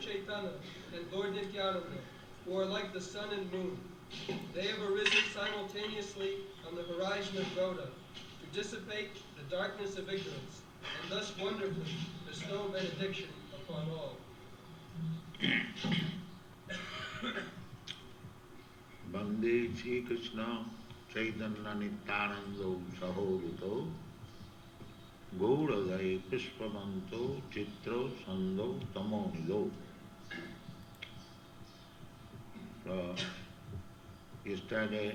Chaitanya and Lord Nityananda, who are like the sun and moon. They have arisen simultaneously on the horizon of Gauda to dissipate the darkness of ignorance, and thus wonderfully bestow benediction upon all. Bande Shri Krishna Chaitanya Nityananda Sahodito Gauradaye Pushpavanto Chitra Sando Tamonido. Yesterday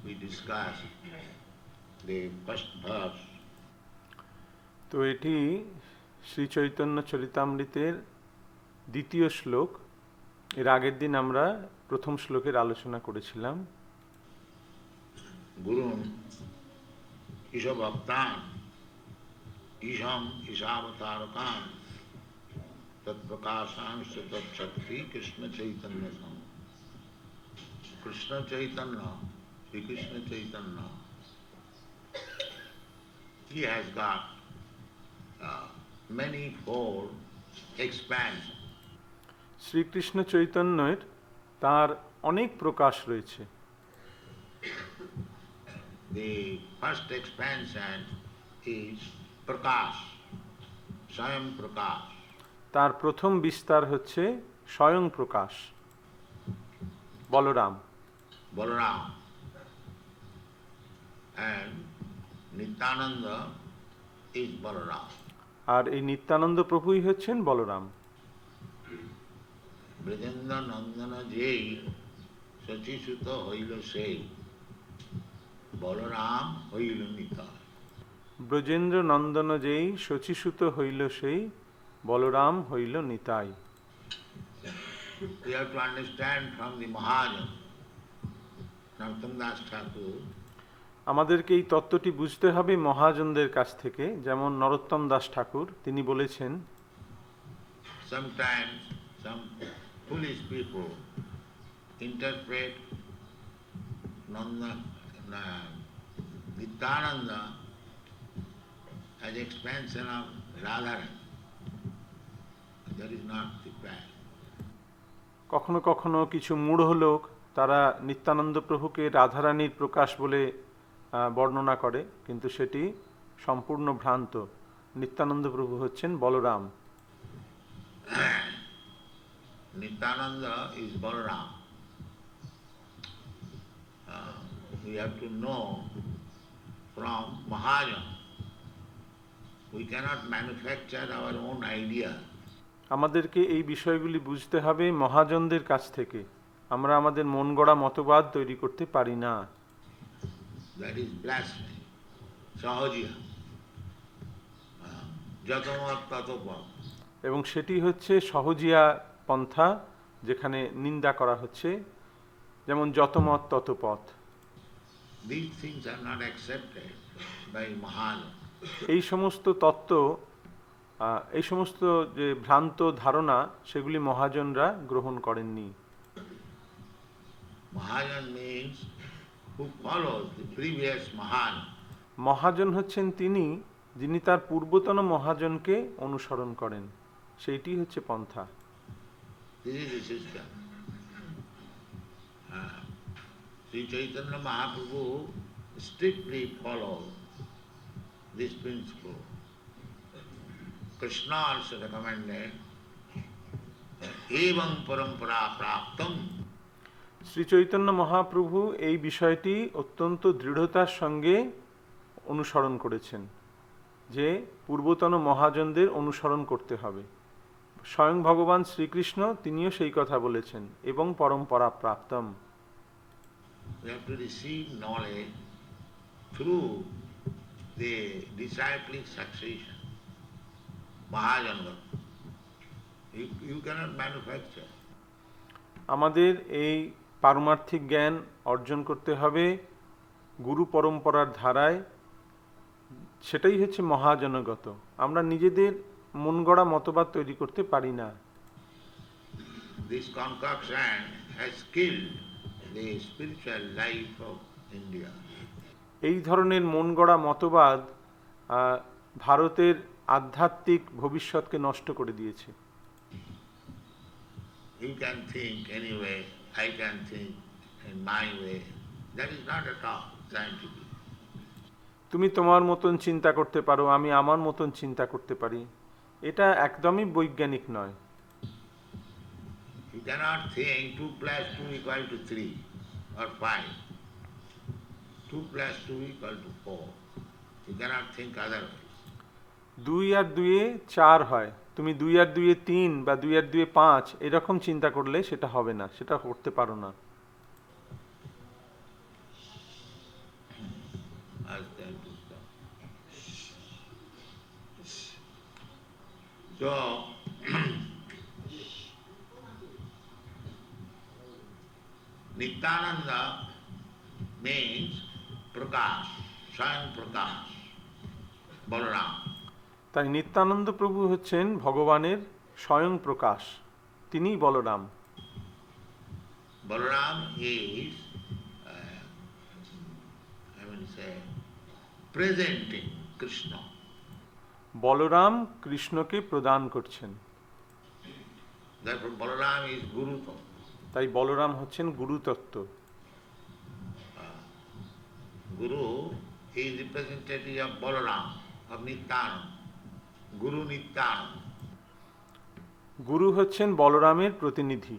we discussed the first verse. তো এটি শ্রী চৈতন্য চরিতামৃতের দ্বিতীয় শ্লোক। এর আগের দিন আমরা প্রথম শ্লোকের আলোচনা করেছিলাম। গুরুন ঈশভক্তান ঈশম ঈশাবতারকান তৎপ্রকাশাংশ তৎশক্তি কৃষ্ণ চৈতন্য সম। Krishna Chaitanya, Shrikrishna Chaitanya, he has got manifold expansion. Shrikrishna চৈতন্যের তার অনেক প্রকাশ রয়েছে। The first expansion is Prakash, Swayam Prakash. তার প্রথম বিস্তার হচ্ছে স্বয়ং প্রকাশ, Balaram. Balaram and Nityananda is Balaram. আর এই নিত্যানন্দ প্রভুই হচ্ছেন বলরাম। ব্রজেন্দ্র নন্দন যেই শচীসুত হইল সেই বলরাম হইল নিতাই। ব্রজেন্দ্র নন্দন যেই শচীসুত হইল সেই বলরাম হইল Nitai. We have to understand from the Mahajan, Narottam Das Thakur. আমাদেরকে এই তত্ত্বটি বুঝতে হবে মহাজনদের কাছ থেকে। যেমন নরোত্তম দাস ঠাকুর তিনি বলেছেন, Sometimes some foolish people interpret Nityananda as expansion of Radharani. That is not the fact. কখনো কখনো কিছু মূঢ় লোক তারা নিত্যানন্দ প্রভুকে রাধারানীর প্রকাশ বলে বর্ণনা করে, কিন্তু সেটি সম্পূর্ণ ভ্রান্ত। নিত্যানন্দ প্রভু হচ্ছেন Balaram. Nityananda is Balaram. We have to know from Mahajan. We cannot manufacture our own idea. আমাদেরকে এই বিষয়গুলি বুঝতে হবে মহাজনদের কাছ থেকে। আমরা আমাদের মন গড়া মতবাদ তৈরি করতে পারি না। That is blasphemy. Sahajiya. Jatamat tatopam. এবং সেটি হচ্ছে সহজিয়া পন্থা, যেখানে নিন্দা করা হচ্ছে, যেমন যতমত ততপথ। These things are not accepted by Mahajan. এই সমস্ত তত্ত্ব, এই সমস্ত যে ভ্রান্ত ধারণা, সেগুলি মহাজনরা গ্রহণ করেননি। Mahajan means who follows the previous Mahan. মহাজন হচ্ছেন তিনি যিনি তার পূর্বতন মহাজনকে অনুসরণ করেন, সেইটি হচ্ছে পন্থা। This is the system. Sri Chaitanya Mahaprabhu strictly followed this principle. Krishna also recommended evam parampara praptam. Shri Chaitanya Mahaprabhu এই বিষয়টি অত্যন্ত দৃঢ়তার সঙ্গে অনুসরণ করেছেন যে পূর্বতন মহাজনদের অনুসরণ করতে হবে। স্বয়ং ভগবান শ্রীকৃষ্ণ তিনিও সেই কথা বলেছেন, এবং পরম্পরা প্রাপ্তম। We have to receive knowledge through the disciplic succession. Mahajana. You cannot manufacture. আমাদের এই পারমার্থিক জ্ঞান অর্জন করতে হবে গুরু পরম্পরার ধারায়, সেটাই হচ্ছে মহাজনগত। আমরা নিজেদের মন গড়া মতবাদ তৈরি করতে পারি না। This concoction has killed the spiritual life of India. এই ধরনের মন গড়া মতবাদ ভারতের আধ্যাত্মিক ভবিষ্যৎকে নষ্ট করে দিয়েছে। you can think anyway, I can think in my way. That is not at all scientific. তুমি তোমার মতন চিন্তা করতে পারো, আমি আমার মতন চিন্তা করতে পারি, এটা একদমই বৈজ্ঞানিক নয়। You cannot think 2 plus 2 equal to 3 or 5. 2 plus 2 equal to 4. You cannot think otherwise. 2 আর 2 4 হয়, তুমি 2 আর 2 3 বা 2 আর 2 5 এরকম চিন্তা করলে সেটা হবে না, সেটা করতে পারো না। So, Nityananda means Prakash, Swayam Prakash, Balaram. তাই নিত্যানন্দ প্রভু হচ্ছেন ভগবানের স্বয়ং প্রকাশ, তিনিই Balaram. Balaram is, presenting Krishna. Balaram কৃষ্ণকে প্রদান করছেন, Therefore Balaram is Guru. তাই বলরাম হচ্ছেন গুরুতত্ত্ব। Guru is representative of Balaram, of Nityananda. Guru Nityananda. গুরু হচ্ছেন বলরামের প্রতিনিধি,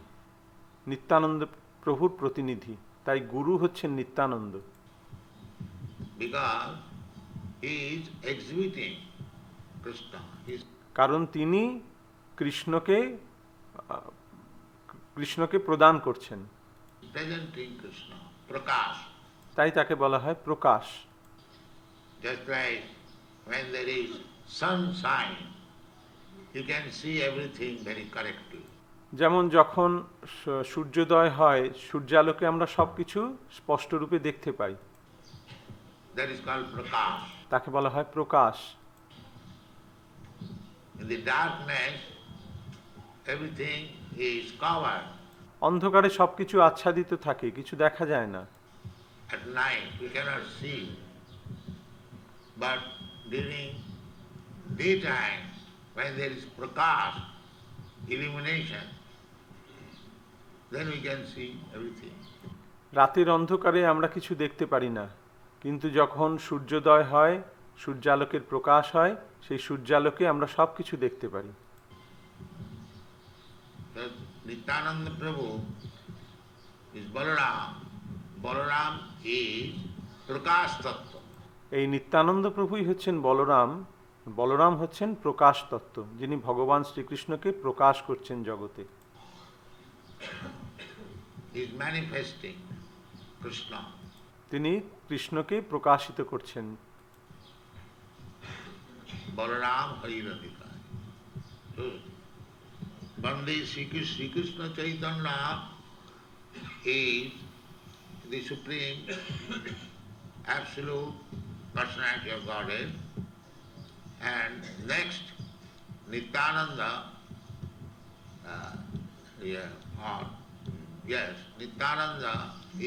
নিত্যানন্দ প্রভুর প্রতিনিধি, তাই গুরু হচ্ছেন Nityananda. Because he is exhibiting Krishna. He is কারণ তিনি কৃষ্ণকে প্রদান করছেন, presenting Krishna. Prakash. তাই তাকে বলা হয় প্রকাশ। Just like when there is sunshine, you can see everything very correctly. যেমন যখন সূর্যোদয় হয়, সূর্যালোকে আমরা সবকিছু স্পষ্ট রূপে দেখতে পাই, That is called Prakash. তাকে বলা হয় প্রকাশ। In the darkness, everything is covered. অন্ধকারে সবকিছু আচ্ছাদিত থাকে, কিছু দেখা যায় না। At night we cannot see. But during daytime, when there is Prakash, illumination, then we can see everything. রাতের অন্ধকারে আমরা কিছু দেখতে পারি না, কিন্তু যখন সূর্যোদয় হয়, সূর্যালোকের প্রকাশ হয়, সেই সূর্যালোকে আমরা সব কিছু দেখতে পারি। Nityananda Prabhu is Balaram. Balaram is Prakash Tattva. এই নিত্যানন্দ প্রভুই হচ্ছেন বলরাম, বলরাম হচ্ছেন প্রকাশ তত্ত্ব, যিনি ভগবান শ্রীকৃষ্ণকে প্রকাশ করছেন জগতে। He is manifesting Krishna. তিনি কৃষ্ণকে প্রকাশিত করছেন। Balaram Harinadika. Bande Sri Krishna Chaitanya is the supreme absolute personality of Godhead, and next Nityananda, Nityananda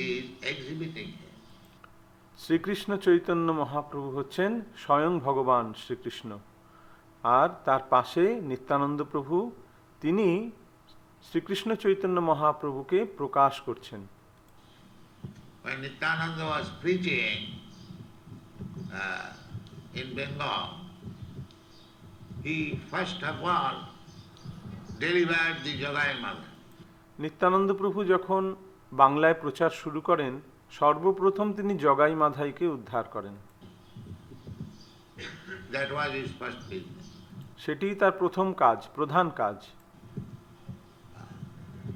is exhibiting him. Shrikrishna Chaitanya Mahaprabhu হচ্ছেন স্বয়ং ভগবান শ্রীকৃষ্ণ, আর তার পাশে নিত্যানন্দ প্রভু, তিনি শ্রীকৃষ্ণ চৈতন্য মহাপ্রভুকে প্রকাশ করছেন। When Nityananda was preaching in Bengal, he first of all delivered the Jagai Mala. Nityananda প্রভু যখন বাংলায় প্রচার শুরু করেন, সর্বপ্রথম তিনি জগাই মাধাইকে উদ্ধার করেন। That was his first business. সেটি তার প্রথম কাজ, প্রধান কাজ।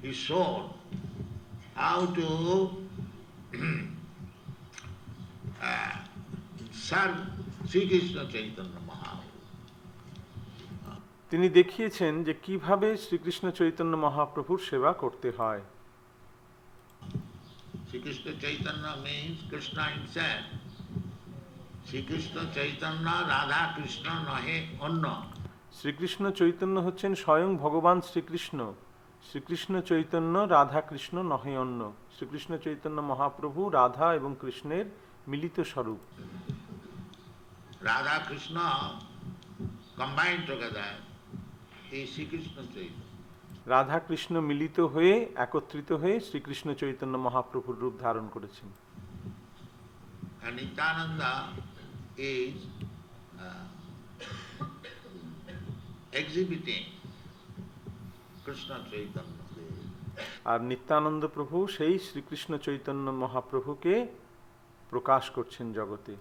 He showed how to serve Sri Krishna Chaitanya Mahaprabhu. তিনি দেখিয়েছেন যে কিভাবে শ্রীকৃষ্ণ চৈতন্য মহাপ্রভুর সেবা করতে হয়। Sri Krishna Chaitanya means Krishna himself. Sri Krishna Chaitanya Radha Krishna nahe anna. Shrikrishna Chaitanya হচ্ছেন স্বয়ং ভগবান শ্রীকৃষ্ণ। শ্রীকৃষ্ণ চৈতন্য রাধা কৃষ্ণ নহে অন্য। শ্রীকৃষ্ণ চৈতন্য মহাপ্রভু রাধা এবং কৃষ্ণের মিলিত স্বরূপ। Radha Krishna combined together is Sri Krishna Chaitanya. Radha Krishna মিলিত হয়ে একত্রিত হয়ে শ্রীকৃষ্ণ চৈতন্য মহাপ্রভুর রূপ ধারণ করেছেন। And Nityananda is exhibiting Krishna Chaitanya. আর নিত্যানন্দ প্রভু সেই শ্রীকৃষ্ণ চৈতন্য মহাপ্রভুকে প্রকাশ করছেন জগতে।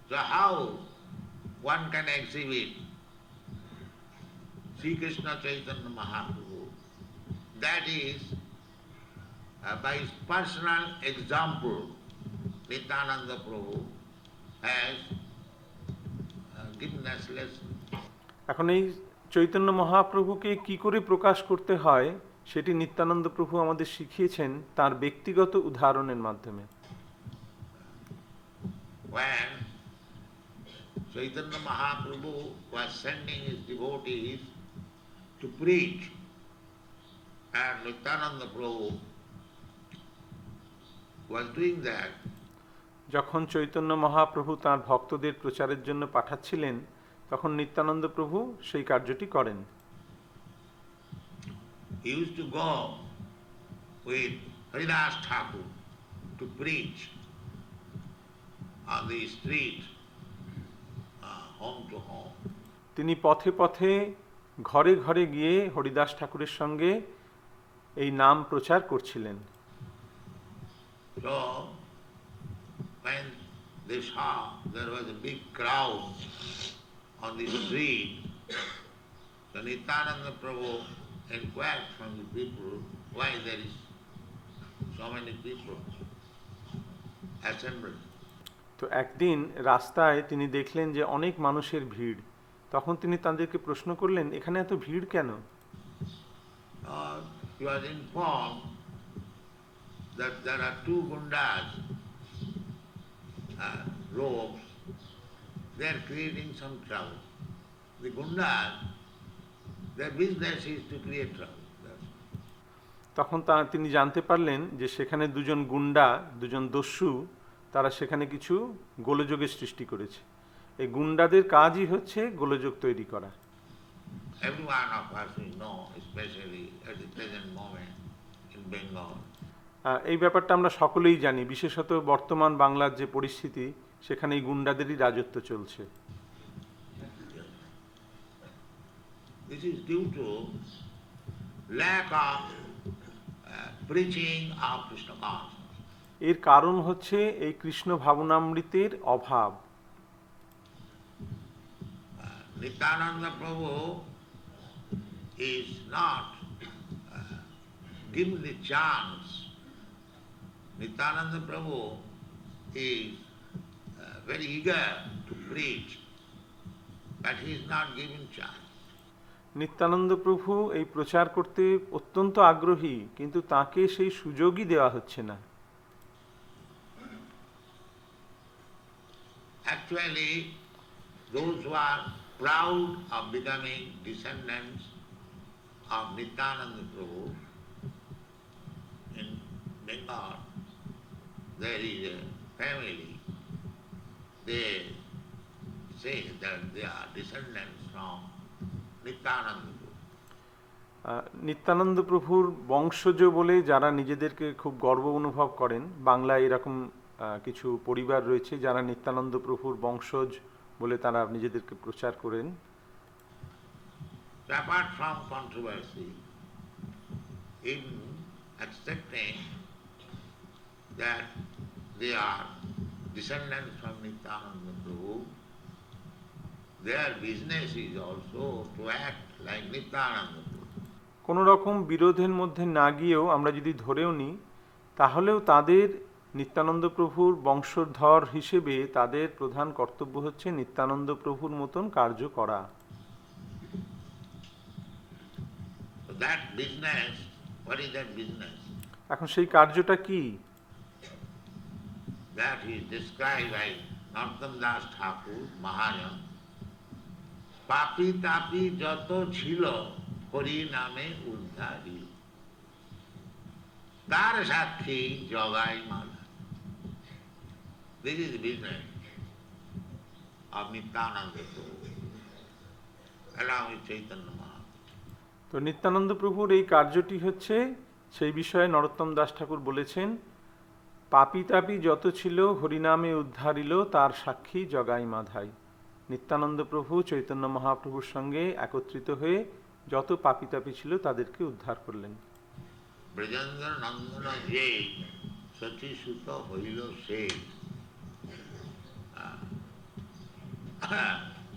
So how one can exhibit Sri Krishna Chaitanya Mahaprabhu? That is by his personal example. Nityananda Prabhu has given us lesson. এখন এই চৈতন্য মহাপ্রভুকে কি করে প্রকাশ করতে হয় সেটি নিত্যানন্দ প্রভু আমাদের শিখিয়েছেন তার ব্যক্তিগত উদাহরণের মাধ্যমে। When Chaitanya Mahaprabhu was sending his devotees to preach, and Nityananda Prabhu was doing that, যখন চৈতন্য মহাপ্রভু তাঁর ভক্তদের প্রচারের জন্য পাঠাচ্ছিলেন তখন নিত্যানন্দ প্রভু সেই কার্যটি করেন। he used to go with Haridas Thakur to preach on the street, home to home. তিনি পথে পথে ঘরে ঘরে গিয়ে হরিদাস ঠাকুরের সঙ্গে এই নাম প্রচার করছিলেন। So when they saw there was a big crowd on the street, so Nityananda Prabhu inquired from the people why there is so many people assembled. তো একদিন রাস্তায় তিনি দেখলেন যে অনেক মানুষের ভিড়, তখন তিনি তাদেরকে প্রশ্ন করলেন এখানে এত ভিড় কেন? He was informed that there are two gundas, rogues, they are creating some trouble. The gundas, their business is to create trouble. তখন তিনি জানতে পারলেন যে সেখানে দুজন গুন্ডা, দুজন দস্যু, তারা সেখানে কিছু গোলযোগের সৃষ্টি করেছে। এই গুন্ডাদের কাজই হচ্ছে গোলযোগ তৈরি করা। Every one of us we know, especially at the present moment in Bengal. এই ব্যাপারটা আমরা সকলেই জানি, বিশেষত বর্তমান বাংলার যে পরিস্থিতি সেখানে এই গুন্ডাদেরই রাজত্ব চলছে। This is due to lack of preaching of Krishna consciousness. এর কারণ হচ্ছে এই কৃষ্ণ ভাবনামৃতের অভাব। Nityananda Prabhu is not given the chance. Nityananda Prabhu is very eager to preach, but he is not given chance. Nityananda প্রভু এই প্রচার করতে অত্যন্ত আগ্রহী, কিন্তু তাকে সেই সুযোগই দেওয়া হচ্ছে না। Actually, those who are proud of becoming descendants of Nityananda Prabhu in Bengal, there is a family, they say that they are descendants from Nityananda Prabhu. Nityananda প্রভুর বংশজ বলে যারা নিজেদেরকে খুব গর্ব অনুভব করেন, বাংলায় এরকম কিছু পরিবার রয়েছে যারা নিত্যানন্দ প্রভুর বংশজ বলে তারা নিজেদেরকে প্রচার করেন। Apart from controversy, in accepting that they are descendants from Nityananda Prabhu, their business is also to act like Nityananda Prabhu. কোনো রকম বিরোধের মধ্যে না গিয়েও আমরা যদি ধরেও নিই, তাহলেও তাদের নিত্যানন্দ প্রভুর বংশধর হিসেবে তাদের প্রধান কর্তব্য হচ্ছে নিত্যানন্দ প্রভুর মতন কার্য করা। That business, what is that business? এখন সেই কার্যটা কি? That is described by Narottam Das Thakur, Mahajan. পাপি তাপি যত ছিল হরি নামে উদ্ধারী, তার সাক্ষী জগাই মালা। This is the business of Nityananda Prabhu along with Chaitanya Mahaprabhu. তো নিত্যানন্দ প্রভুর এই কার্যটি হচ্ছে, সেই বিষয়ে নরোত্তম দাস ঠাকুর বলেছেন, পাপী তাপী যত ছিল হরিনামে উদ্ধারিল, তার সাক্ষী জগাই মাধাই। নিত্যানন্দ প্রভু চৈতন্য মহাপ্রভুর সঙ্গে একত্রিত হয়ে যত পাপী তাপী ছিল তাদেরকে উদ্ধার করলেন। ব্রজেন্দ্র নন্দন যে সচি সুত হইল সে,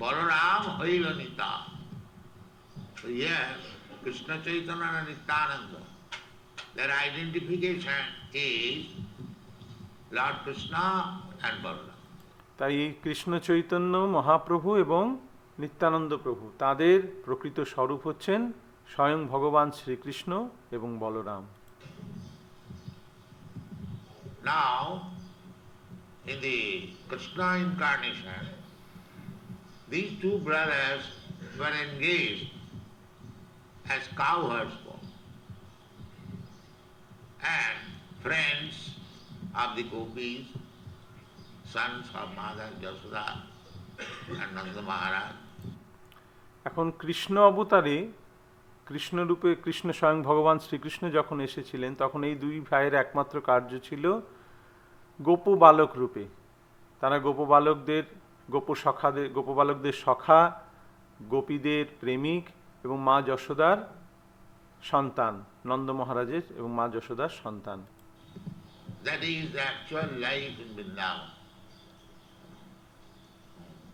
বলরাম হইল নিতা। So here, Krishna Chaitanya and Nityananda, their identification is Lord Krishna and Balaram. তাই এই কৃষ্ণ চৈতন্য মহাপ্রভু এবং নিত্যানন্দ প্রভু, তাদের প্রকৃত স্বরূপ হচ্ছেন স্বয়ং ভগবান শ্রীকৃষ্ণ এবং Balaram. Now, in the Krishna incarnation, these two brothers were engaged as cowherds and friends of the gopis, sons of Mother Yashoda and Nanda Maharaj. এখন কৃষ্ণ অবতারে, কৃষ্ণরূপে কৃষ্ণ স্বয়ং ভগবান শ্রীকৃষ্ণ যখন এসেছিলেন, তখন এই দুই ভাইয়ের একমাত্র কার্য ছিল গোপ বালক রূপে। তারা গোপবালকদের সখা, গোপীদের প্রেমিক এবং মা যশোদার সন্তান, নন্দ মহারাজের এবং মা যশোদার সন্তান। That is the actual life in Vrindavan.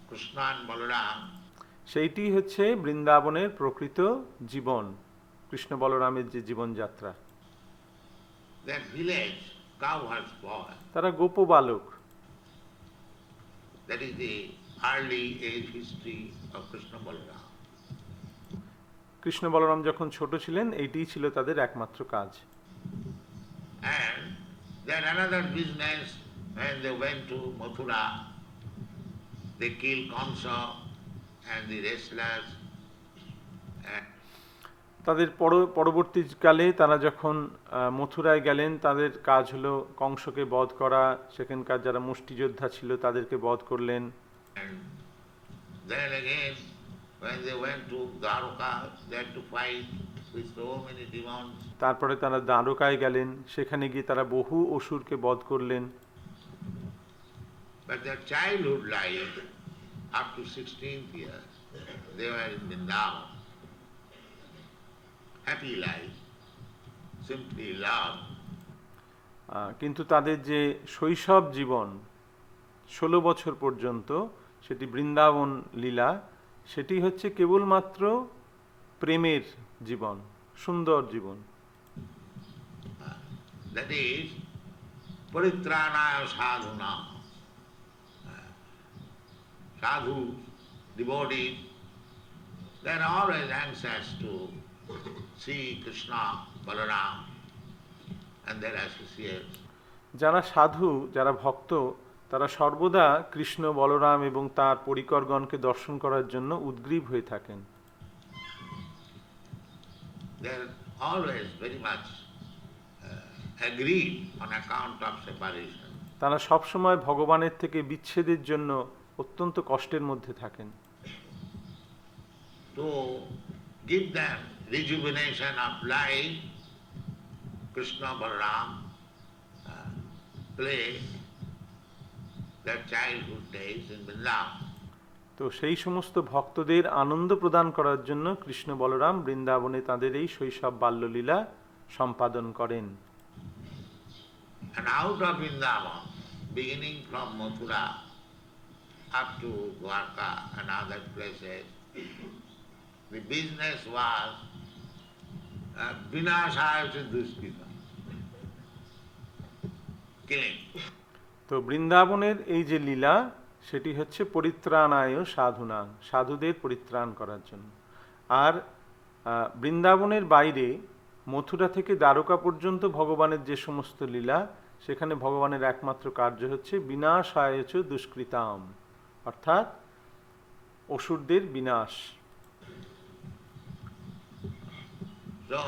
Krishna and Balaram, সেইটি হচ্ছে বৃন্দাবনের প্রকৃত জীবন, কৃষ্ণ বলরামের যে জীবনযাত্রা। that village, cowherds boy, তারা গোপবালক। that is the early age history of Krishna Balaram. Krishna Balaram যখন ছোট ছিলেন, এইটিই ছিল তাদের একমাত্র কাজ। And then another business, when they went to Mathura, they killed Kamsa and the wrestlers. And তাদের পরবর্তীকালে তারা যখন মথুরায় গেলেন, তাদের কাজ হলো কংসকে বধ করা, সেখানকার যারা মুষ্টিযোদ্ধা ছিল তাদেরকে বধ করলেন। then again, when they went to Dwarka, they had to fight with so many demons. তারপরে তারা দ্বারকায় গেলেন, সেখানে গিয়ে তারা বহু অসুরকে বধ করলেন। But their childhood life, up to 16th year, they were in Vrindavan. Happy life, simply love. কিন্তু তাদের যে শৈশব জীবন 16 বছর পর্যন্ত, সেটি বৃন্দাবন লীলা, সেটি হচ্ছে কেবলমাত্র প্রেমের জীবন, সুন্দর জীবন। That is, paritranaya sadhuna. Sadhu, devotees, they are always anxious to see Krishna, Balaram and their associates. যারা সাধু, যারা ভক্ত, তারা সর্বদা কৃষ্ণ, বলরাম এবং তার পরিকরগণকে দর্শন করার জন্য উদ্গ্রীব হয়ে থাকেন। They are always very much agreed on account of separation. তারা সবসময় ভগবানের থেকে বিচ্ছেদের জন্য অত্যন্ত কষ্টের মধ্যে থাকেন। To give them rejuvenation of life, Krishna, Balaram play their childhood days in Vrindavan. তো সেই সমস্ত ভক্তদের আনন্দ প্রদান করার জন্য কৃষ্ণ বলরাম বৃন্দাবনে তাদের এই শৈশব বাল্যলীলা সম্পাদন করেন। And out of Vrindavan, beginning from Mathura up to Dwarka and other places, the business was vinashaya duskita, killing. তো বৃন্দাবনের এই যে লীলা, সেটি হচ্ছে পরিত্রাণায় সাধুনা, সাধুদের পরিত্রাণ করার জন্য। আর বৃন্দাবনের বাইরে মথুরা থেকে দ্বারকা পর্যন্ত ভগবানের যে সমস্ত লীলা, সেখানে ভগবানের একমাত্র কার্য হচ্ছে বিনাশায়চ দুষ্কৃতাম, অর্থাৎ অসুরদের বিনাশ। So,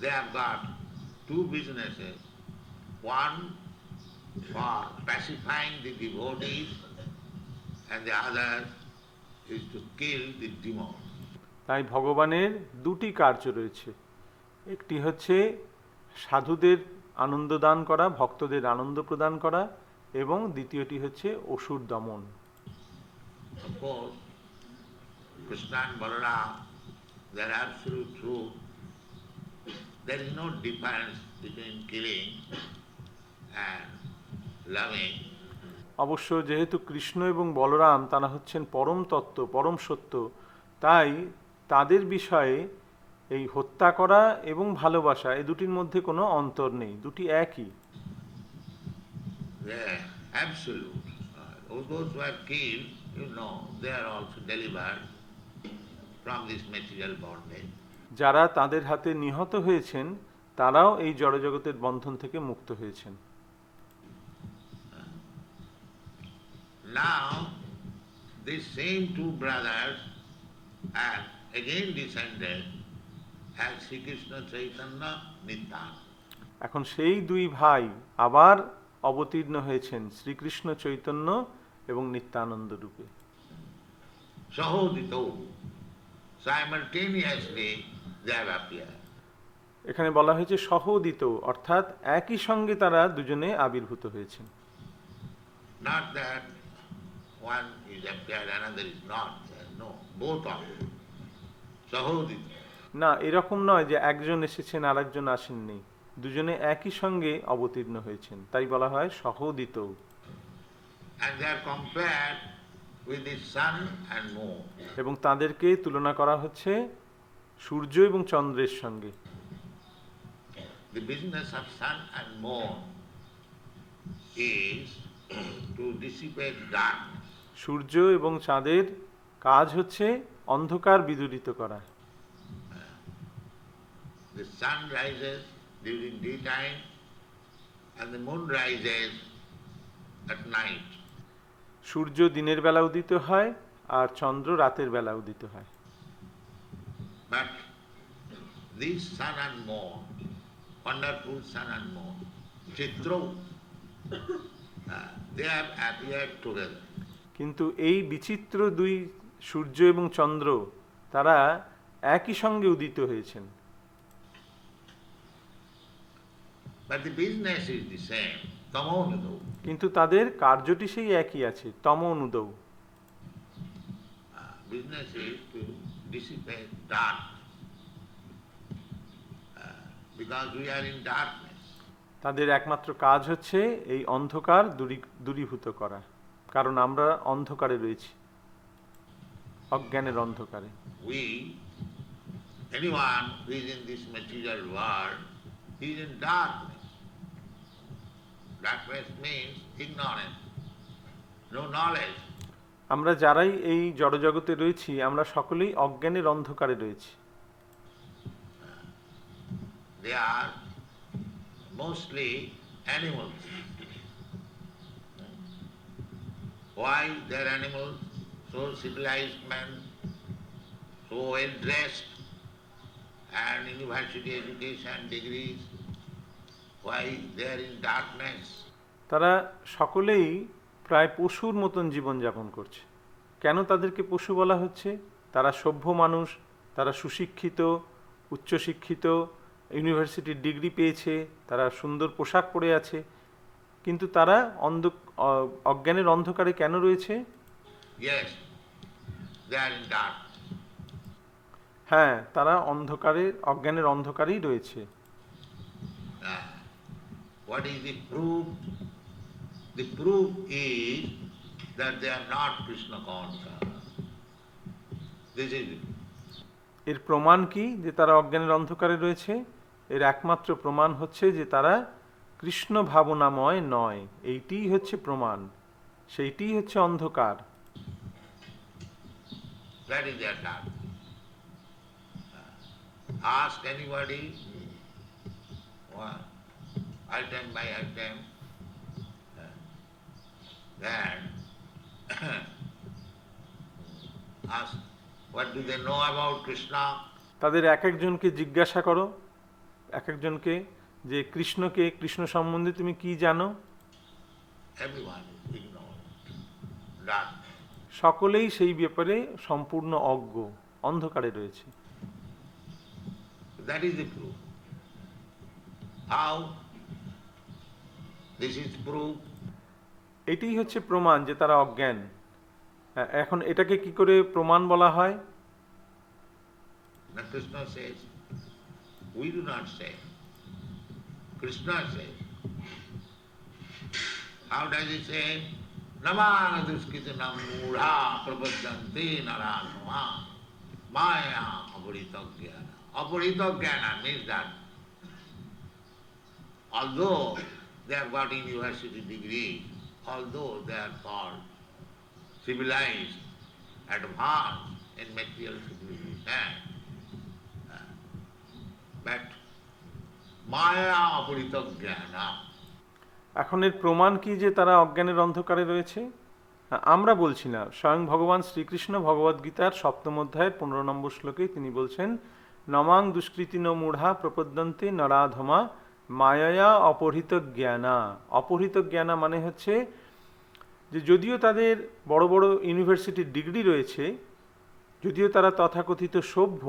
they have got two businesses. One for pacifying the devotees and the other is to kill the demons. তাই ভগবানের দুটি কার্য রয়েছে, একটি হচ্ছে সাধুদের আনন্দ দান করা, ভক্তদের আনন্দ প্রদান করা, এবং দ্বিতীয়টি হচ্ছে অসুর দমন। Of course, Krishna and Balaram, they are absolute truth. There is no difference between killing and loving. অবশ্য যেহেতু কৃষ্ণ এবং বলরাম তারা হচ্ছেন পরম তত্ত্ব, পরম সত্য, তাই তাদের বিষয়ে এই হত্যা করা এবং ভালোবাসা এই দুটির মধ্যে কোনো অন্তর নেই, দুটি একই। They are absolute. Those who are killed, you know, they are also delivered from this material bondage. যারা তাদের হাতে নিহত হয়েছেন তারাও এই জড়জগতের বন্ধন থেকে মুক্ত হয়েছেন। Now, these same two brothers have again descended as Sri Krishna Chaitanya Nityananda. এখন সেই দুই ভাই আবার অবতীর্ণ হয়েছেন শ্রীকৃষ্ণ চৈতন্য এবং নিত্যানন্দ রূপে। Sahodito, simultaneously they have appeared. এখানে বলা হয়েছে সহোদিত, অর্থাৎ একই সঙ্গে তারা দুজনে আবির্ভূত হয়েছেন। Not that one is appeared, another is not there. No, both of them. Sahodito. না, এরকম নয় যে একজন এসেছেন আর একজন আসেননি, দুজনে একই সঙ্গে অবতীর্ণ হয়েছেন, তাই বলা হয় সহোদিত। And they are compared with the sun and moon. এবং তাদেরকে তুলনা করা হচ্ছে সূর্য এবং চন্দ্রের সঙ্গে। The business of sun and moon is to dissipate darkness. সূর্য এবং চাঁদের কাজ হচ্ছে অন্ধকার বিদূরিত করা। The sun rises during daytime and the moon rises at night. সূর্য দিনের বেলা উদিত হয় আর চন্দ্র রাতের বেলা উদিত হয়। But this sun and moon, wonderful sun and moon, Chitro, they have appeared together. কিন্তু এই বিচিত্র দুই সূর্য এবং চন্দ্র তারা একই সঙ্গে উদিত হয়েছেন। But the business is the same, Tamonudo. কিন্তু তাদের কার্যটি সেই একই আছে, তম অনুদৌ। Business is to dissipate dark. Because we are in darkness. তাদের একমাত্র কাজ হচ্ছে এই অন্ধকার দূরীভূত করা, কারণ আমরা অন্ধকারে রয়েছি, অজ্ঞানের অন্ধকারে। Anyone who is in this material world, he is in darkness. Darkness means ignorance, no knowledge. আমরা যারাই এই জড়জগতে রয়েছি আমরা সকলেই অজ্ঞানের অন্ধকারে রয়েছি। They are mostly animals. Why they are animals? So civilized men, so well dressed, and university education degrees. Why they are in darkness? তারা সকলেই প্রায় পশুর মতন জীবনযাপন করছে। কেন তাদেরকে পশু বলা হচ্ছে? তারা সভ্য মানুষ, তারা সুশিক্ষিত, উচ্চশিক্ষিত, ইউনিভার্সিটির ডিগ্রি পেয়েছে, তারা সুন্দর পোশাক পরে আছে, কিন্তু তারা অজ্ঞানের অন্ধকারে কেন রয়েছে? Yes, they are in darkness. হ্যাঁ, তারা অজ্ঞানের অন্ধকারেই রয়েছে। What is the proof? The proof is that they are not Krishna conscious. This is it. এর প্রমাণ কি যে তারা অজ্ঞানের অন্ধকারে রয়েছে? এর একমাত্র প্রমাণ হচ্ছে যে তারা কৃষ্ণ ভাবনাময় নয়, এইটিই হচ্ছে প্রমাণ, সেইটিই হচ্ছে অন্ধকার। That is their darkness. Ask anybody, item by item, then ask, what do they know about Krishna? তাদের এক একজনকে জিজ্ঞাসা করো, এক একজনকে, যে কৃষ্ণকে, কৃষ্ণ সম্বন্ধে তুমি কি জানো? Everyone is ignorant, dark. সকলেই সেই ব্যাপারে সম্পূর্ণ অজ্ঞ, অন্ধকারে রয়েছে। That is the proof. How? This is proof. এটাই হচ্ছে প্রমাণ যে তারা অজ্ঞান। এখন এটাকে কি করে প্রমাণ বলা হয়? Now Krishna says, we do not say. Krishna says. How does he say? Namana duskritinam mudha prabhajante naranama maya aparita jnana. Aparita jnana means that although they have got university degree, although they are called civilized, advanced in material civilization, but maya aparita jnana. এখন এর প্রমাণ কি যে তারা অজ্ঞানের অন্ধকারে রয়েছে? আমরা বলছি না, স্বয়ং ভগবান শ্রীকৃষ্ণ ভগবদ্গীতার 7ম অধ্যায়ের 15 নম্বর শ্লোকে তিনি বলছেন, নমাং দুষ্কৃতিন মূঢ়া প্রপদ্যন্তে নরাধমা মায়ায়া অপহৃত জ্ঞানা। অপহৃত জ্ঞানা মানে হচ্ছে যে যদিও তাদের বড় বড় ইউনিভার্সিটির ডিগ্রি রয়েছে, যদিও তারা তথাকথিত সভ্য,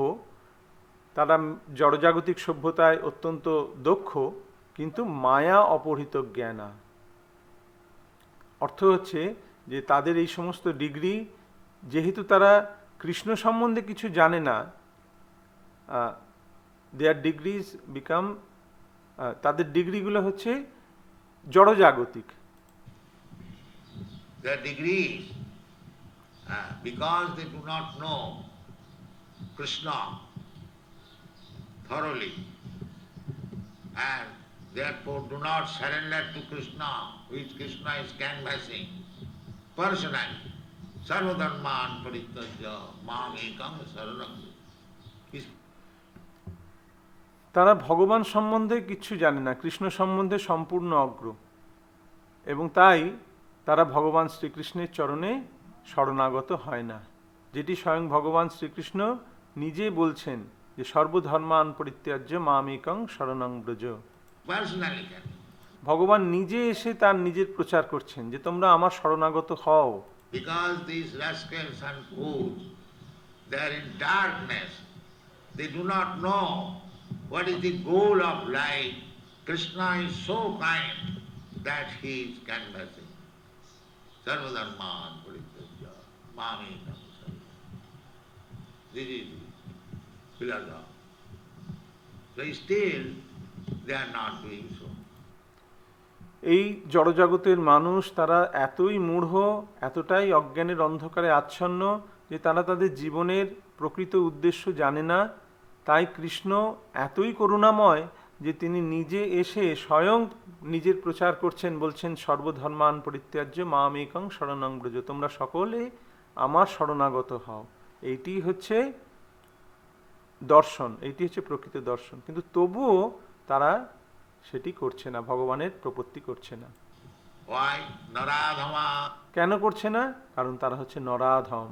তারা জড়জাগতিক সভ্যতায় অত্যন্ত দক্ষ, কিন্তু মায়া অপহৃত জ্ঞানা অর্থ হচ্ছে যে তাদের এই সমস্ত ডিগ্রি, যেহেতু তারা কৃষ্ণ সম্বন্ধে কিছু জানে না, দেয়ার ডিগ্রিজ বিকাম, তাদের ডিগ্রিগুলো হচ্ছে জড়জাগতিক। Their degrees, because they do not know Krishna thoroughly, and therefore do not surrender to Krishna, which Krishna is canvassing personally. Sarvadharman parityajya mam ekam saranam. তারা ভগবান সম্বন্ধে কিছু জানে না, কৃষ্ণ সম্বন্ধে সম্পূর্ণ অজ্ঞ, এবং তাই তারা ভগবান শ্রীকৃষ্ণের চরণে শরণাগত হয় না, যেটি স্বয়ং ভগবান শ্রীকৃষ্ণ নিজে বলছেন যে সর্বধর্মান পরিত্যাজ্য মামেকং শরণং ব্রজ। ভগবান নিজে এসে তার নিজের প্রচার করছেন যে তোমরা আমার শরণাগত হও। Because these rascals and fools, they are in darkness, they do not know what is the goal of life. Krishna is so kind that he is canvassing. Sarvadharman parityajya mamekam saranam. This is philosophy. So still they are not doing so. এই জড়জগতের মানুষ তারা এতই মূঢ়, এতটাই অজ্ঞানের অন্ধকারে আচ্ছন্ন যে তারা তাদের জীবনের প্রকৃত উদ্দেশ্য জানে না। তাই কৃষ্ণ এতই করুণাময় যে তিনি নিজে এসে স্বয়ং নিজের প্রচার করছেন, বলছেন সর্বধর্মান পরিত্যাজ্য মামেকং শরণং ব্রজ, তোমরা সকলে আমার শরণাগত হও। এইটি হচ্ছে দর্শন, এইটি হচ্ছে প্রকৃত দর্শন। কিন্তু তবুও তারা সেটি করছে না, ভগবানের প্রপত্তি করছে না। Why? Naradhama. কেন করছে না? কারণ তারা হচ্ছে নরাধম।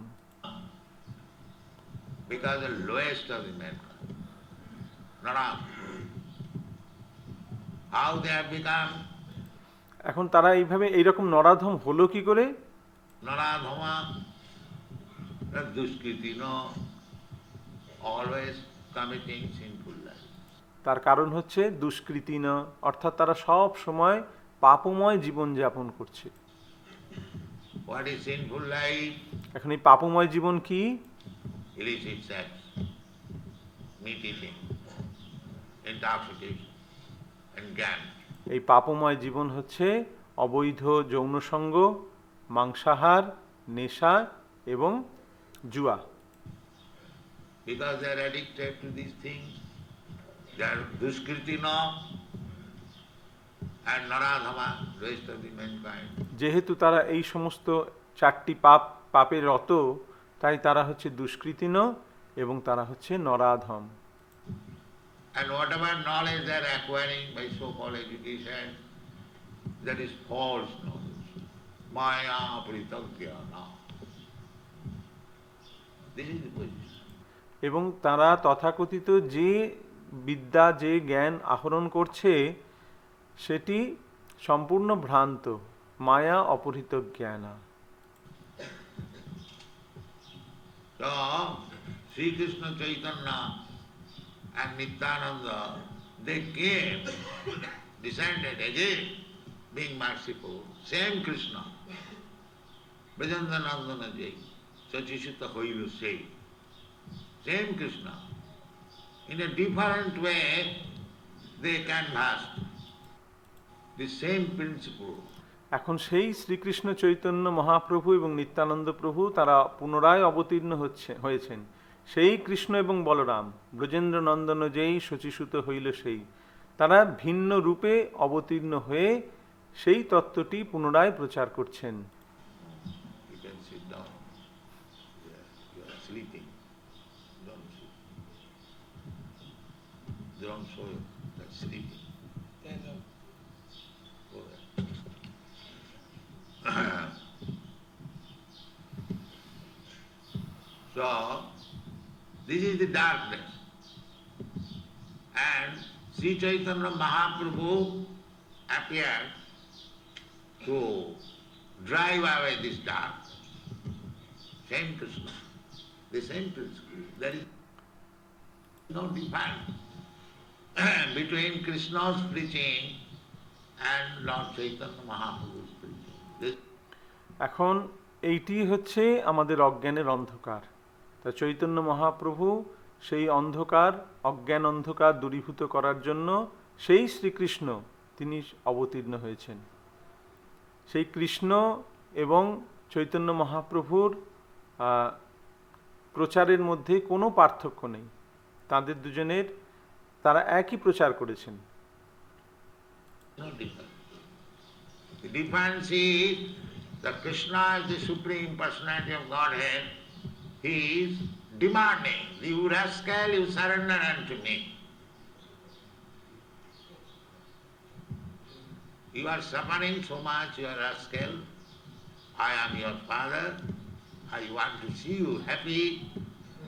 Because the lowest of the mankind. Naradhama. How they have become? এখন তারা এইভাবে এইরকম নরাধম হলো কি করে? Naradhama, duskritina, always committing sinful life. তার কারণ হচ্ছে দুষ্কৃতিন, অর্থাৎ তারা সব সময় পাপময় জীবন যাপন করছে। What is sinful life? এখন এই পাপময় জীবন কি? Illicit sex, meat eating, intoxication, and gambling. এই পাপময় জীবন হচ্ছে অবৈধ যৌনসঙ্গ, মাংসাহার, নেশা এবং জুয়া। Because they are addicted to these things, they are duskritina and naradhama, rest of the mankind. যেহেতু তারা এই সমস্ত 4টি পাপে রত, তাই তারা হচ্ছে দুষ্কৃতিন এবং তারা হচ্ছে নরাধম। And whatever knowledge they are acquiring by so-called education, that is false knowledge. Maya pritaggyana. This is the position. এবং তারা তথাকথিত যে বিদ্যা, যে জ্ঞান আহরণ করছে সেটি সম্পূর্ণ ভ্রান্ত, মায়া অপহৃত জ্ঞানা। So, Sri Krishna Chaitanya and Nityananda, they came, descended again, being merciful. Same Krishna, Brajendra Nandana Jai, Sachishita Hoilu Sei. Same Krishna. In a different way, they canvassed the same principle. এখন সেই শ্রীকৃষ্ণ চৈতন্য মহাপ্রভু এবং নিত্যানন্দ প্রভু তারা পুনরায় অবতীর্ণ হয়েছেন। সেই কৃষ্ণ এবং বলরাম, ব্রজেন্দ্র নন্দন যেই শচীসুত হইল সেই, তারা ভিন্ন রূপে অবতীর্ণ হয়ে সেই তত্ত্বটি পুনরায় প্রচার করছেন। You can sit down. You are sleeping. Don't sleep. Don't show you that sleeping. Stand up. Go there. So, this is the darkness. And Sri Chaitanya Mahaprabhu appeared to drive away this darkness. Same Krishna, the same principle. There is no difference between Krishna's preaching and Lord Chaitanya Mahaprabhu's preaching. এখন এইটি হচ্ছে আমাদের অজ্ঞানের অন্ধকার। তা চৈতন্য মহাপ্রভু সেই অন্ধকার, অজ্ঞান অন্ধকার দূরীভূত করার জন্য সেই শ্রীকৃষ্ণ তিনি অবতীর্ণ হয়েছেন। সেই কৃষ্ণ এবং চৈতন্য মহাপ্রভুর প্রচারের মধ্যে কোনো পার্থক্য নেই। তাদের দুজনের তারা একই প্রচার করেছেন। No difference. The difference is that Krishna is the Supreme Personality of Godhead. He is demanding, you rascal, you surrender unto me. You are suffering so much, you are rascal. I am your father. I want to see you happy.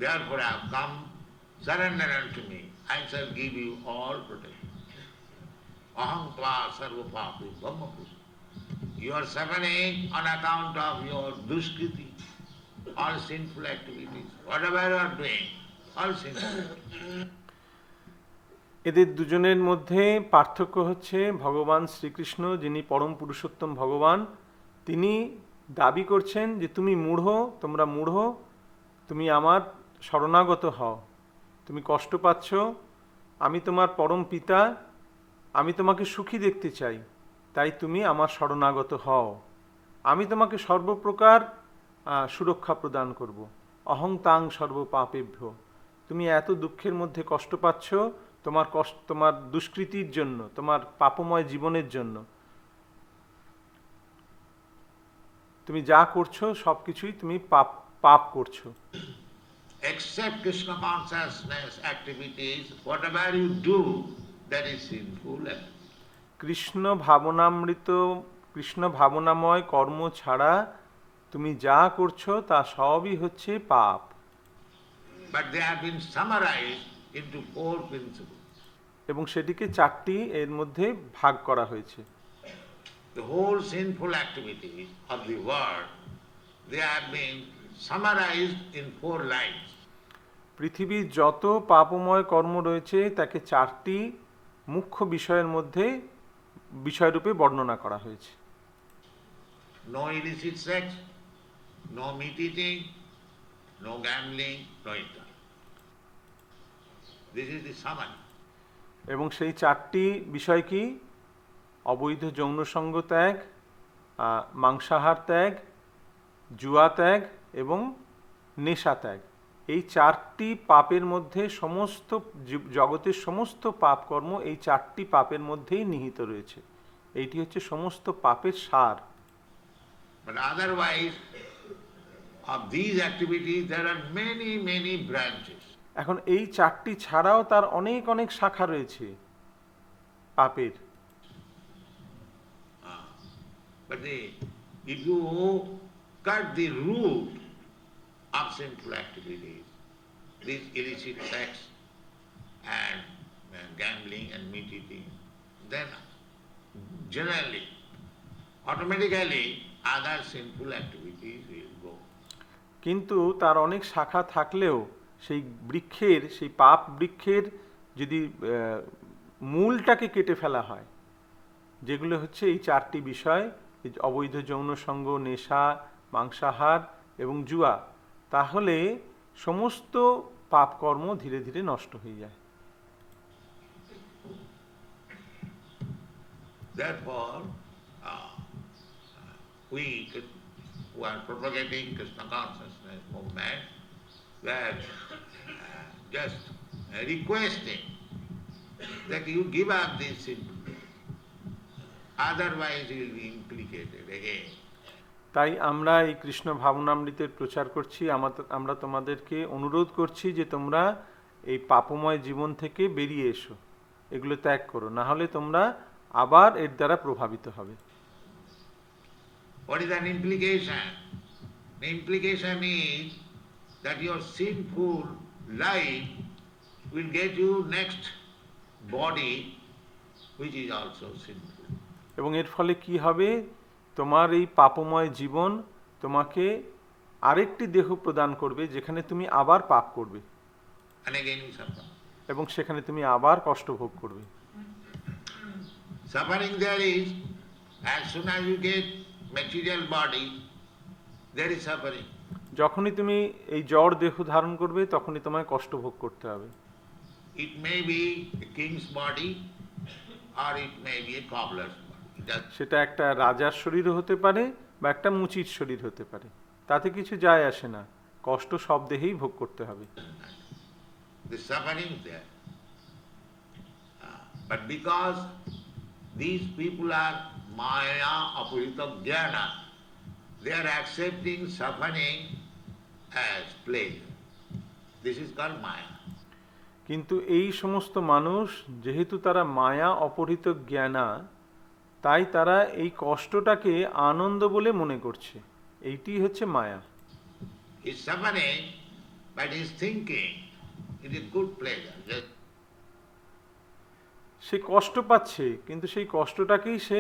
Therefore I have come. Surrender unto me. I shall give you all protection. Aham tva sarva papi brahma purush. You are suffering on account of your duskriti, all sinful activities. Whatever you are doing, all sinful. এদের দুজনের মধ্যে পার্থক্য হচ্ছে ভগবান শ্রীকৃষ্ণ, যিনি পরম পুরুষোত্তম ভগবান, তিনি দাবি করছেন যে তুমি মূঢ়, তোমরা মূঢ়, তুমি আমার শরণাগত হও, তুমি কষ্ট পাচ্ছ, আমি তোমার পরম পিতা, আমি তোমাকে সুখী দেখতে চাই, তাই তুমি আমার শরণাগত হও, আমি তোমাকে সর্বপ্রকার সুরক্ষা প্রদান করব। অহং তাং সর্ব পাপেভ্য, তুমি এত দুঃখের মধ্যে কষ্ট পাচ্ছ তোমার দুষ্কৃতির জন্য, তোমার পাপময় জীবনের জন্য, তুমি যা করছো সব কিছুই তুমি পাপ করছো। Except Krishna consciousness activities, whatever you do, that is sinful. Krishna ভাবনাময় কর্ম ছাড়া তুমি যা করছো তা সবই হচ্ছে পাপ। But they have been summarized into 4 principles. এবং সেটিকে 4টি এর মধ্যে ভাগ করা হয়েছে। The whole sinful activities of the world, they have been summarized in 4 lines. পৃথিবীর যত পাপময় কর্ম রয়েছে তাকে 4টি মুখ্য বিষয়ের মধ্যে বিষয়রূপে বর্ণনা করা হয়েছে। No illicit sex, no meat eating, no gambling, no interest. This is the summary. এবং সেই 4টি বিষয় কি? অবৈধ যৌন সঙ্গ ত্যাগ, মাংসাহার ত্যাগ, জুয়া ত্যাগ এবং নেশা ত্যাগ। এই 4টি পাপের মধ্যে সমস্ত জগতের সমস্ত পাপকর্ম এই 4টি পাপের মধ্যেই নিহিত রয়েছে। এইটি হচ্ছে সমস্ত পাপের সার। But otherwise, of these activities there are many branches. এখন এই 4টি ছাড়াও তার অনেক অনেক শাখা রয়েছে পাপের। But if you cut the root of sinful activities, this illicit sex and gambling and meat eating, then generally, automatically other sinful activities will go. কিন্তু তার অনেক শাখা থাকলেও সেই বৃক্ষের, সেই পাপ বৃক্ষের যদি মূলটাকে কেটে ফেলা হয়, যেগুলো হচ্ছে এই চারটি বিষয়, অবৈধ যৌন সঙ্গ, নেশা, মাংসাহার এবং জুয়া, তাহলে সমস্ত পাপ কর্ম ধীরে ধীরে নষ্ট হয়ে যায়। Therefore, we who are propagating Krishna consciousness movement, we are just requesting that you give up this simple, otherwise you will be implicated again. তাই আমরা এই কৃষ্ণ ভাবনামৃতের প্রচার করছি। আমরা তোমাদেরকে অনুরোধ করছি যে তোমরা এই পাপময় জীবন থেকে বেরিয়ে এসো, এগুলো ত্যাগ করো, না হলে তোমরা আবার এর দ্বারা প্রভাবিত হবে। What is an implication? The implication is that your sinful life will get you next body which is also sinful. এবং এর ফলে কি হবে? তোমার এই পাপময় জীবন তোমাকে আরেকটি দেহ প্রদান করবে যেখানে তুমি আবার পাপ করবে And again you suffer. এবং সেখানে তুমি আবার কষ্ট ভোগ করবে। Suffering there is, as soon as you get material body, there is suffering. যখনই তুমি এই জড় দেহ ধারণ করবে তখনই তোমায় কষ্ট ভোগ করতে হবে। It may be a king's body or it may be a cobbler's body. সেটা একটা রাজার শরীরও হতে পারে বা একটা মুচির শরীর হতে পারে, তাতে কিছু যায় আসে না, কষ্ট সব দেহেই ভোগ করতে হবে। The suffering is there. But because these people are Maya Apurita Jnana, they are accepting suffering as pleasure. This is called Maya. কিন্তু এই সমস্ত মানুষ যেহেতু তারা মায়া অপহৃত জ্ঞানা, তাই তারা এই কষ্টটাকে আনন্দ বলে মনে করছে, এইটি হচ্ছে মায়া। He is suffering, but he is thinking it is good pleasure. সে কষ্ট পাচ্ছে কিন্তু সেই কষ্টটাকেই সে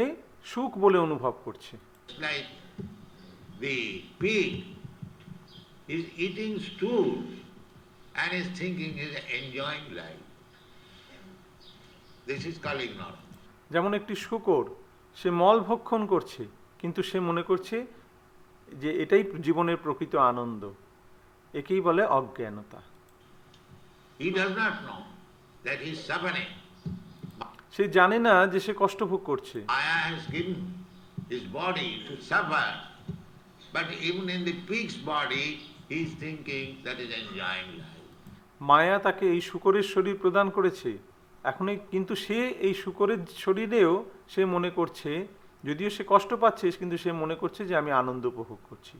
সুখ বলে অনুভব করছে। It's like the pig is eating stool and is thinking he is enjoying life. This is called ignorance. যেমন একটি শূকর, সে মল ভক্ষণ করছে কিন্তু সে মনে করছে যে এটাই জীবনের প্রকৃত আনন্দ, একেই বলে অজ্ঞানতা। He does not know that he is suffering. সে জানে না যে সে কষ্ট ভোগ করছে। Maya has given his body to suffer, but even in the pig's body he is thinking that he is enjoying life. মায়া তাকে এই শূকরের শরীর প্রদান করেছে, এখন কিন্তু সে এই শূকরের শরীরেও সে মনে করছে, যদিও সে কষ্ট পাচ্ছে কিন্তু সে মনে করছে যে আমি আনন্দ উপভোগ করছি,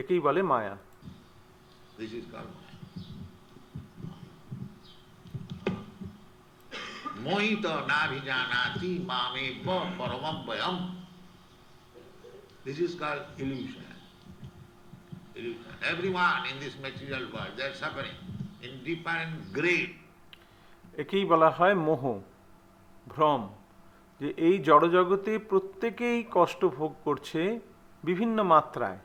একেই বলে মায়া। This is called Maya. Mohita nabhijanati mameva paramabhyam. This is called illusion. Illusion. Everyone in this material world, they are suffering in different grade. একেই বলা হয় মোহ, ভ্রম, যে এই জড়জগতে প্রত্যেকেই কষ্ট ভোগ করছে বিভিন্ন মাত্রায়।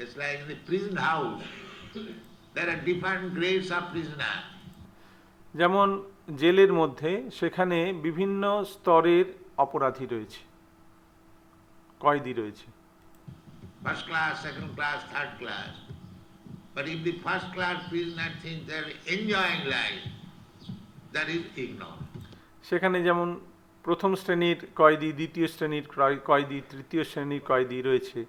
It's like in the prison house, there are different grades of prisoner. যেমন জেলের মধ্যে সেখানে বিভিন্ন স্তরের অপরাধী রয়েছে, কয়েদি রয়েছে। First class, second class, third class. But if the first class prisoner thinks they are enjoying life, that is ignorant. সেখানে যেমন প্রথম শ্রেণীর কয়েদি, দ্বিতীয় শ্রেণীর কয়েদি, তৃতীয় শ্রেণীর কয়েদি রয়েছে।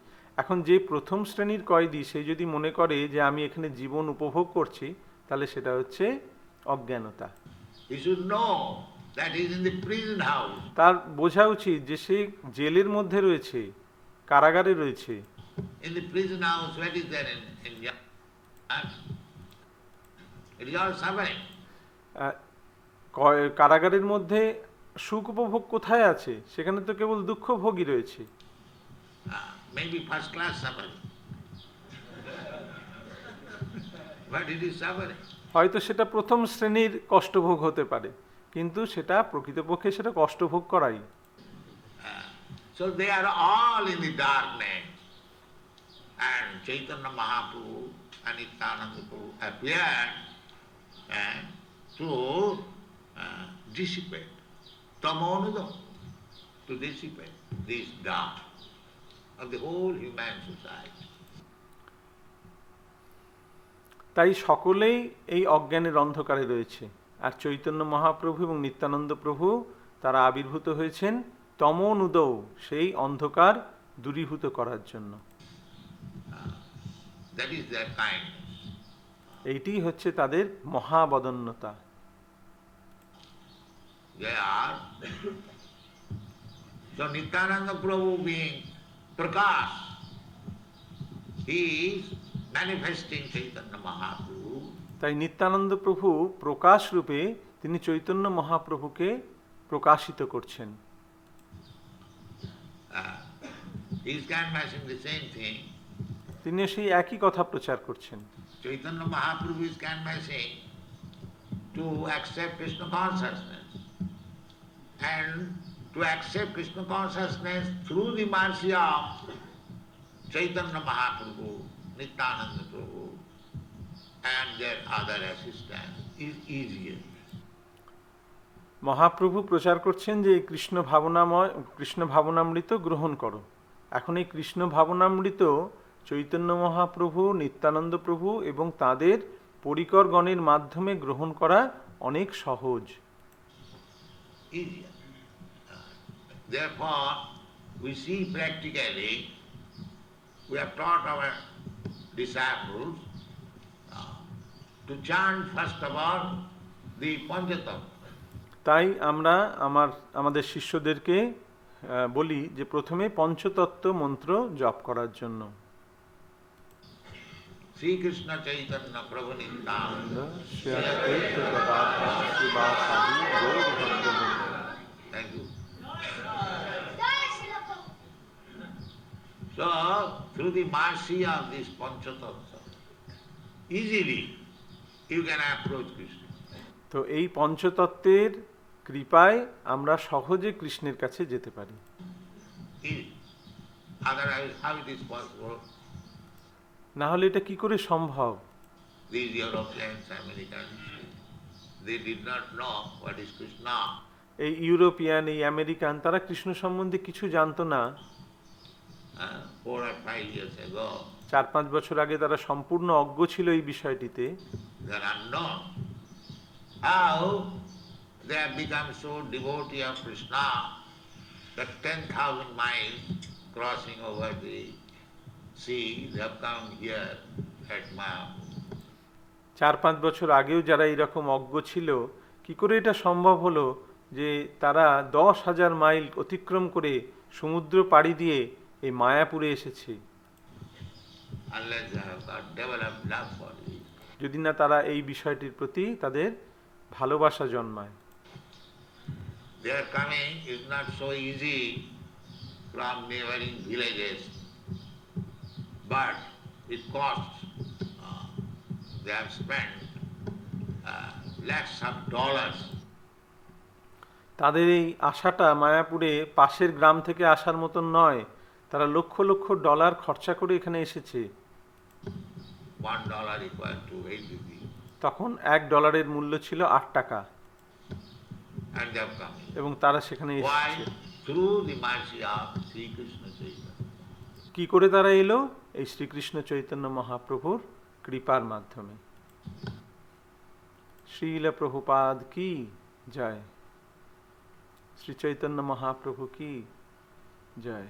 এখন যে প্রথম শ্রেণীর কয়েদি সে যদি মনে করে যে আমি এখানে জীবন উপভোগ করছি, তাহলে সেটা হচ্ছে অজ্ঞানতা। He should know that he is in the prison house. তার বোঝা উচিত যে সে জেলের মধ্যে রয়েছে, কারাগারে রয়েছে। In the prison house, what is there in it is all suffering. কারাগারের মধ্যে সুখ উপভোগ কোথায় আছে? সেখানে তো কেবল দুঃখ ভোগই রয়েছে। Maybe first class suffering. But it is suffering. হয়তো সেটা প্রথম শ্রেণীর কষ্টভোগ হতে পারে, কিন্তু সেটা প্রকৃতপক্ষে সেটা কষ্টভোগ করাই। So they are all in the darkness. and Chaitanya Mahaprabhu and Nityananda Prabhu appeared to dissipate, tamonudam, to dissipate this doubt of the whole human society. তাই সকলেই এই অজ্ঞানের অন্ধকারে রয়েছে, আর চৈতন্য মহাপ্রভু এবং নিত্যানন্দ প্রভু তারা আবির্ভূত হয়েছেন তমোনুদৌ, সেই অন্ধকার দূরীভূত করার জন্য। That is their kindness. এইটি হচ্ছে তাদের মহাবদন্যতা। They are. So Nityananda Prabhu being Prakash, he is manifesting Chaitanya Mahaprabhu. তাই নিত্যানন্দ প্রভু প্রকাশ রূপে তিনি চৈতন্য মহাপ্রভুকে প্রকাশিত করছেন। He is canvassing the same thing. তিনি সেই একই কথা প্রচার করছেন। Chaitanya Mahaprabhu is canvassing to accept Krishna consciousness, and to accept Krishna consciousness through the mercy of Chaitanya Mahaprabhu, Nityananda Prabhu, and their other assistants is easier. Mahaprabhu প্রচার করছেন যে এই কৃষ্ণ ভাবনামৃত গ্রহণ করো। এখন এই কৃষ্ণ ভাবনামৃত চৈতন্য মহাপ্রভু, নিত্যানন্দ প্রভু এবং তাদের পরিকরগণের মাধ্যমে গ্রহণ করা অনেক সহজ। Easier. Therefore, we see practically, we have taught our disciples to chant first of all the Panchatattva. তাই আমরা আমাদের শিষ্যদেরকে বলি যে প্রথমে পঞ্চতত্ত্ব মন্ত্র জপ করার জন্য। Sri Krishna Chaitanya Prabhu Nityananda. Thank you. So, through the mercy of this Panchatattva, easily you can approach Krishna. তো এই পঞ্চতত্ত্বের কৃপায় আমরা সহজে কৃষ্ণের কাছে যেতে পারি। Otherwise, how it is possible? না হলে এটা কি করে সম্ভব? These Europeans, Americans, they did not know what is Krishna. এই ইউরোপিয়ান, এই আমেরিকান, তারা কৃষ্ণ সম্বন্ধে কিছু জানতো না। 4 or 5 years ago, 4-5 বছর আগে তারা সম্পূর্ণ অজ্ঞ ছিল এই বিষয়টিতে। they are unknown. How they have become so devotee of Krishna that 10,000 miles crossing over the sea, they have come here at Mayapur. 4-5 বছর আগেও যারা এরকম অজ্ঞ ছিল, কি করে এটা সম্ভব হলো যে তারা 10,000 মাইল অতিক্রম করে সমুদ্র পাড়ি দিয়ে এই মায়াপুরে এসেছে? Unless they have got developed love for it. যদি না তারা এই বিষয়টির প্রতি তাদের ভালোবাসা জন্মায়। Their coming is not so easy from neighboring villages, but it costs. They have spent lakhs of dollars. তাদের এই আশাটা মায়াপুরে পাশের গ্রাম থেকে আসার মতন নয়, তারা লক্ষ লক্ষ ডলার খরচা করে এখানে এসেছে। $1 equal to 8 rupees. তখন $1 মূল্য ছিল 8 টাকা, And they have come. এবং তারা সেখানে Why? এসেছে। Through the mercy of Sri Krishna Chaitanya. কি করে তারা এলো? এই শ্রীকৃষ্ণ চৈতন্য মহাপ্রভুর কৃপার মাধ্যমে। শ্রীল প্রভুপাদ কি জয়, শ্রী চৈতন্য মহাপ্রভু কি জয়।